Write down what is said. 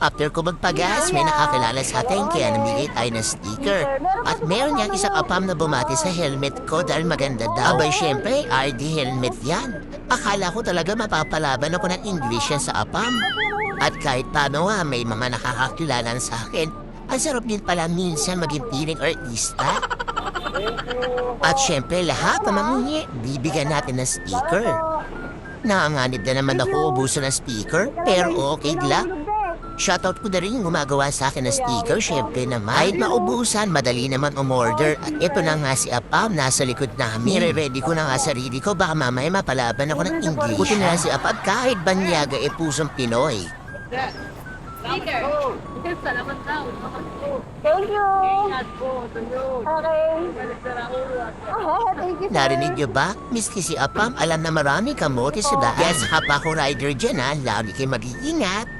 After ko magpagas, may nakakilala sa atin kaya namigay tayo ng sticker. At meron niyang isang apam na bumati sa helmet ko dahil maganda daw. Abay syempre, RD helmet yan. Akala ko talaga mapapalaban ako ng English yan sa apam. At kahit paano may mga nakakakilala sa akin, ang sarap din pala minsan maging piling artista. At syempre lahat ng mangingi, bibigyan natin ng sticker. Naanganib na naman ako ubuso ng speaker, pero okay lang. Shoutout ko na rin yung gumagawa sa akin ng sticker, syempre naman. Kahit maubusan, madali naman umorder. At ito na nga si Apam, nasa likod namin. Nire-ready ko na nga sarili ko, baka mamaya mapalaban ako ng English. Buti na lang si Apam, kahit banyaga pusong Pinoy. Sticker. Salamat daw. Thank you. Ingat po. Tunod. Okay. Thank you, sir. Narinig niyo ba? Miski si Apam, alam na marami kamote sa daan. Yes, hapa ko rider dyan lalo kayo mag-iingat.